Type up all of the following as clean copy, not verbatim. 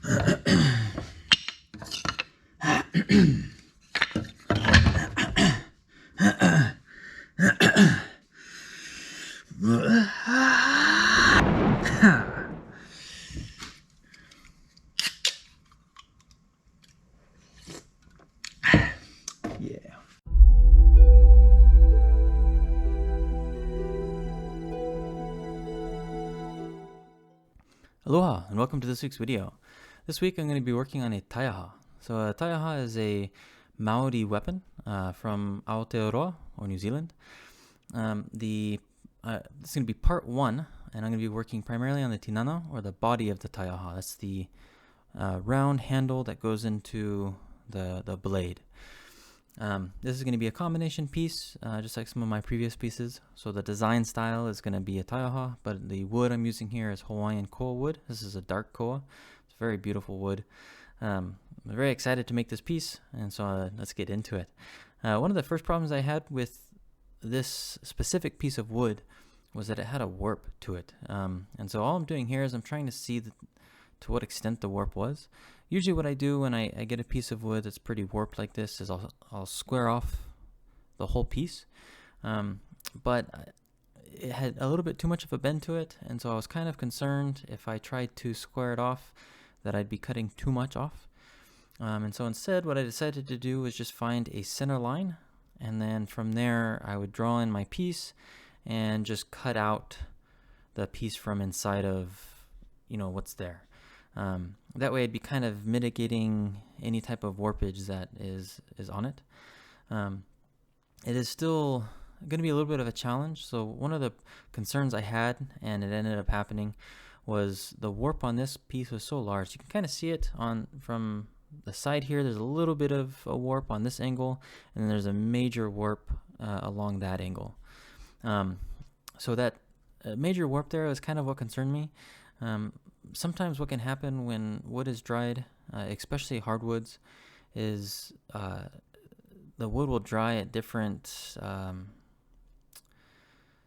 Yeah. Aloha and welcome to this week's video. This week I'm going to be working on a taiaha. So a taiaha is a Maori weapon from Aotearoa or New Zealand. This is going to be part 1, and I'm going to be working primarily on the tinana, or the body of the taiaha. That's the round handle that goes into the blade. This is going to be a combination piece, just like some of my previous pieces. So the design style is going to be a taiaha, but the wood I'm using here is Hawaiian Koa wood. This is a dark koa. It's a very beautiful wood. I'm very excited to make this piece, and so let's get into it. One of the first problems I had with this specific piece of wood was that it had a warp to it. And so all I'm doing here is I'm trying to see to what extent the warp was. Usually what I do when I get a piece of wood that's pretty warped like this is I'll square off the whole piece. But it had a little bit too much of a bend to it, and so I was kind of concerned if I tried to square it off that I'd be cutting too much off. And so instead what I decided to do was just find a center line, and then from there I would draw in my piece and just cut out the piece from inside of, what's there. That way I'd be kind of mitigating any type of warpage that is on it. It is still going to be a little bit of a challenge. So one of the concerns I had, and it ended up happening, was the warp on this piece was so large. You can kind of see it from the side here. There's a little bit of a warp on this angle, and then there's a major warp along that angle. So that major warp there is kind of what concerned me. Sometimes what can happen when wood is dried, especially hardwoods, is the wood will dry at different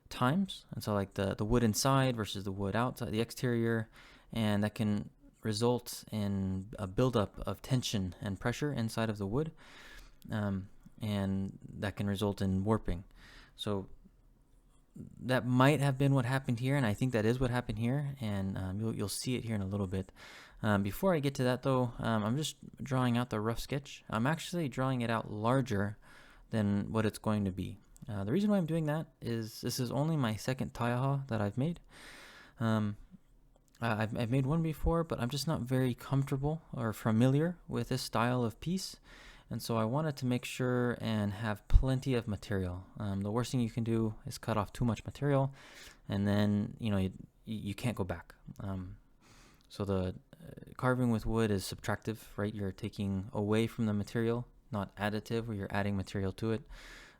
times. And so like the wood inside versus the wood outside, the exterior, and that can result in a buildup of tension and pressure inside of the wood, and that can result in warping. So that might have been what happened here, and I think that is what happened here, and you'll see it here in a little bit. Before I get to that though, I'm just drawing out the rough sketch. I'm actually drawing it out larger than what it's going to be. The reason why I'm doing that is this is only my second taiaha that I've made. I've made one before, but I'm just not very comfortable or familiar with this style of piece. And so I wanted to make sure and have plenty of material. The worst thing you can do is cut off too much material, and then you can't go back. So the carving with wood is subtractive, right? You're taking away from the material, not additive, where you're adding material to it.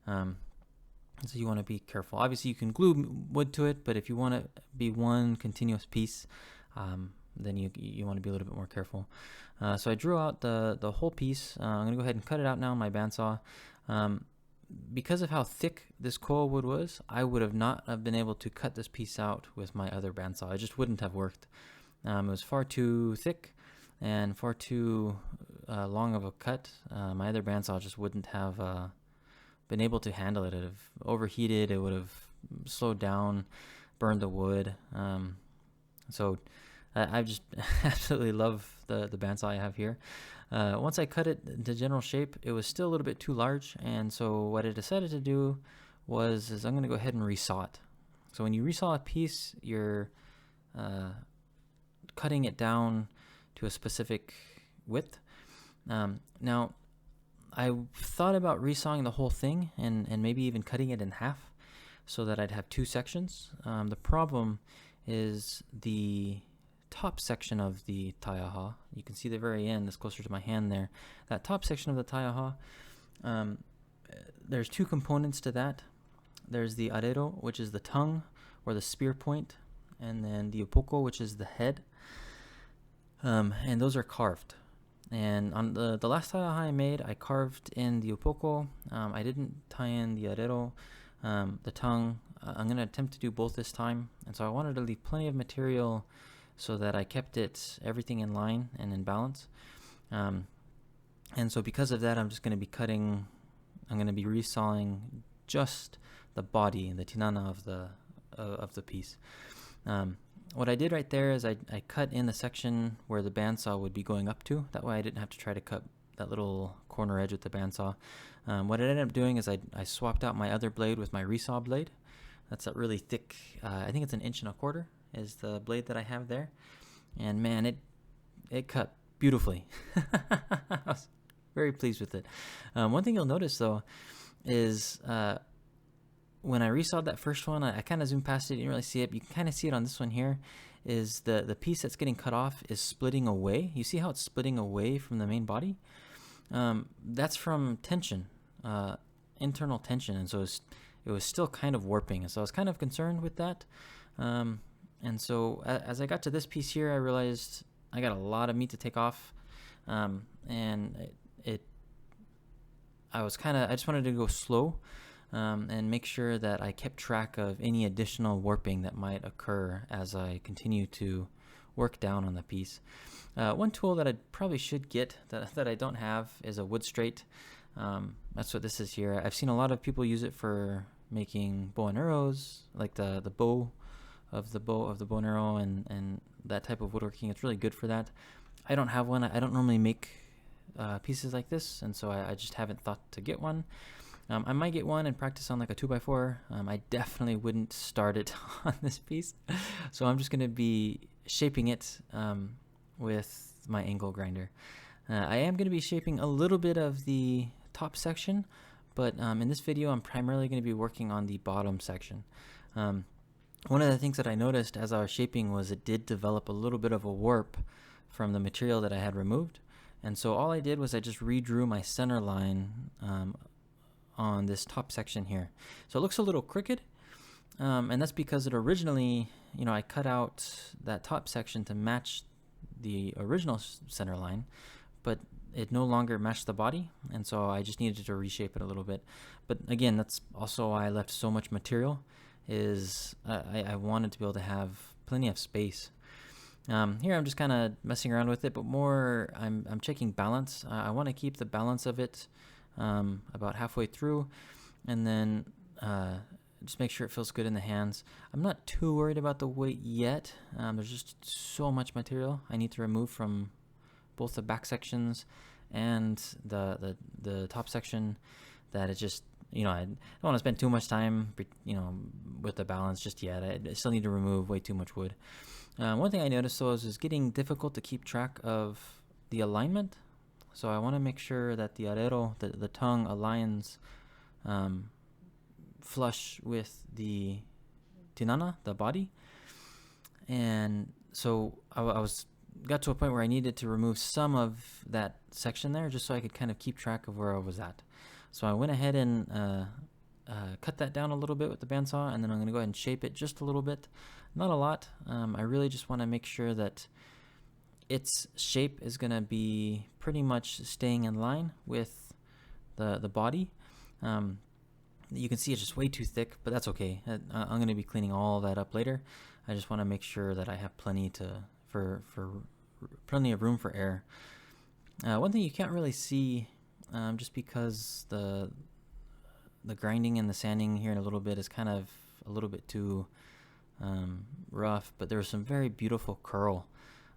So you want to be careful. Obviously, you can glue wood to it, but if you want to be one continuous piece, then you want to be a little bit more careful. So I drew out the whole piece. I'm going to go ahead and cut it out now on my bandsaw. Because of how thick this koa wood was, I would not have been able to cut this piece out with my other bandsaw. It just wouldn't have worked. It was far too thick and far too long of a cut. My other bandsaw just wouldn't have been able to handle it. It would have overheated. It would have slowed down, burned the wood. So I just absolutely love the bandsaw I have here. Once I cut it into general shape, it was still a little bit too large, and so what I decided to do is I'm going to go ahead and resaw it. So when you resaw a piece, you're cutting it down to a specific width. Now, I thought about resawing the whole thing and maybe even cutting it in half so that I'd have two sections. The problem is the top section of the taiaha. You can see the very end, that's closer to my hand there. That top section of the taiaha, there's two components to that. There's the arero, which is the tongue or the spear point, and then the upoko, which is the head. And those are carved. And on the last taiaha I made, I carved in the upoko. I didn't tie in the arero, the tongue. I'm going to attempt to do both this time. And so I wanted to leave plenty of material so that I kept everything in line and in balance. And so because of that, I'm going to be resawing just the body, the tinana of the piece. What I did right there is I cut in the section where the bandsaw would be going up to. That way I didn't have to try to cut that little corner edge with the bandsaw. What I ended up doing is I swapped out my other blade with my resaw blade. That's a really thick, I think it's 1 1/4 inch is the blade that I have there. And man, it cut beautifully. I was very pleased with it. One thing you'll notice though is when I resawed that first one, I kind of zoomed past it, didn't really see it, but you can kind of see it on this one here, is the piece that's getting cut off is splitting away. You see how it's splitting away from the main body? That's from tension, internal tension, and so it was still kind of warping, and so I was kind of concerned with that. And so as I got to this piece here, I realized I got a lot of meat to take off, and I just wanted to go slow. And make sure that I kept track of any additional warping that might occur as I continue to work down on the piece. One tool that I probably should get that I don't have is a wood straight. That's what this is here. I've seen a lot of people use it for making bow and arrows, like the bow of the bow and arrow and that type of woodworking. It's really good for that. I don't have one. I don't normally make pieces like this, and so I just haven't thought to get one. I might get one and practice on like a 2x4. I definitely wouldn't start it on this piece. So I'm just going to be shaping it with my angle grinder. I am going to be shaping a little bit of the top section, but in this video I'm primarily going to be working on the bottom section. One of the things that I noticed as I was shaping was it did develop a little bit of a warp from the material that I had removed. And so all I did was I just redrew my center line on this top section here. So it looks a little crooked, and that's because it originally, I cut out that top section to match the original center line, but it no longer matched the body, and so I just needed to reshape it a little bit. But again, that's also why I left so much material, is I wanted to be able to have plenty of space. Here I'm just kind of messing around with it, but more I'm checking balance. I want to keep the balance of it about halfway through, and then just make sure it feels good in the hands. I'm not too worried about the weight yet. There's just so much material I need to remove from both the back sections and the top section that it just, I don't want to spend too much time, with the balance just yet. I still need to remove way too much wood. One thing I noticed though is it's getting difficult to keep track of the alignment. So I want to make sure that the arero, the tongue, aligns flush with the tinana, the body. And so I got to a point where I needed to remove some of that section there just so I could kind of keep track of where I was at. So I went ahead and cut that down a little bit with the bandsaw, and then I'm going to go ahead and shape it just a little bit. Not a lot. I really just want to make sure that its shape is going to be pretty much staying in line with the body. You can see it's just way too thick, but that's okay. I'm going to be cleaning all that up later. I just want to make sure that I have plenty of room for air. One thing you can't really see, just because the grinding and the sanding here in a little bit is kind of a little bit too rough, but there's some very beautiful curl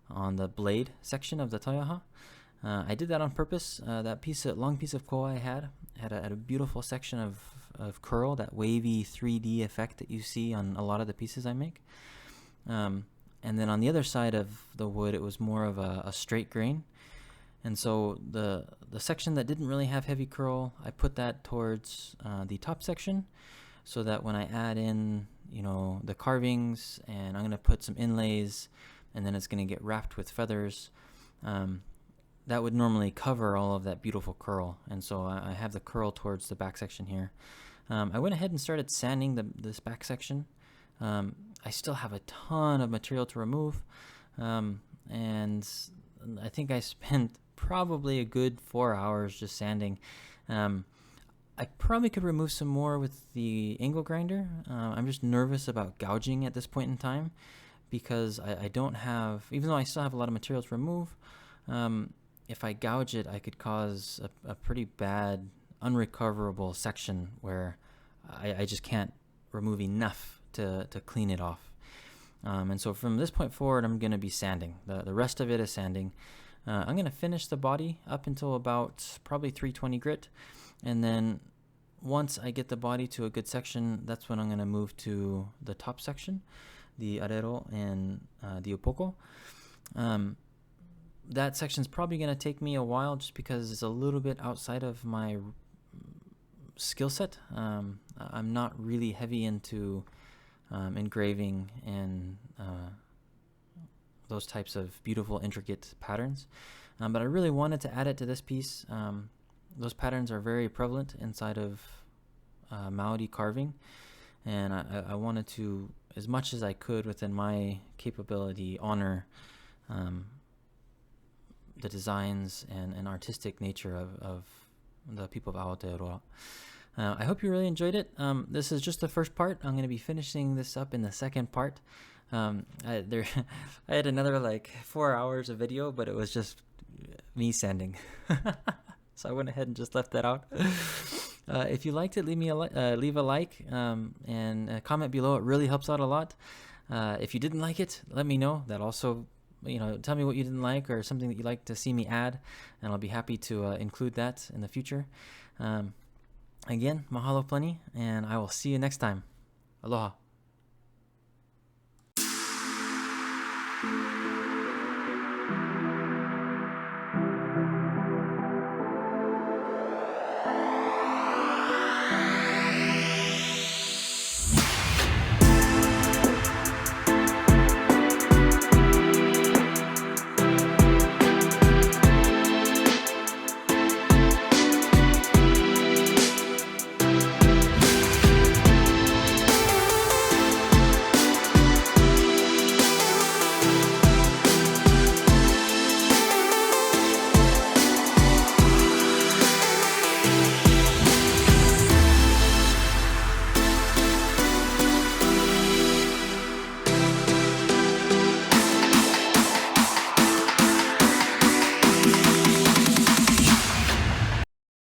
on the blade section of the Taiaha. I did that on purpose. That long piece of koa I had a beautiful section of curl, that wavy 3D effect that you see on a lot of the pieces I make. And then on the other side of the wood, it was more of a straight grain. And so the section that didn't really have heavy curl, I put that towards the top section, so that when I add in, the carvings, and I'm going to put some inlays, and then it's going to get wrapped with feathers, that would normally cover all of that beautiful curl. And so I have the curl towards the back section here. I went ahead and started sanding this back section. I still have a ton of material to remove, and I think I spent probably a good 4 hours just sanding. I probably could remove some more with the angle grinder. I'm just nervous about gouging at this point in time, because I don't have, even though I still have a lot of material to remove, if I gouge it, I could cause a pretty bad, unrecoverable section where I just can't remove enough to clean it off. And so from this point forward, I'm going to be sanding. The rest of it is sanding. I'm going to finish the body up until about probably 320 grit. And then once I get the body to a good section, that's when I'm going to move to the top section, the arero and the upoko. That section's probably going to take me a while just because it's a little bit outside of my skill set. I'm not really heavy into engraving and those types of beautiful, intricate patterns. But I really wanted to add it to this piece. Those patterns are very prevalent inside of Maori carving, and I wanted to, as much as I could within my capability, honor the designs and artistic nature of the people of Aotearoa. I hope you really enjoyed it. This is just the first part. I'm going to be finishing this up in the second part. I had another like 4 hours of video, but it was just me sanding. So I went ahead and just left that out. If you liked it, leave a like and comment below. It really helps out a lot. If you didn't like it, let me know. That also, tell me what you didn't like or something that you'd like to see me add, and I'll be happy to include that in the future. Again, mahalo plenty, and I will see you next time. Aloha.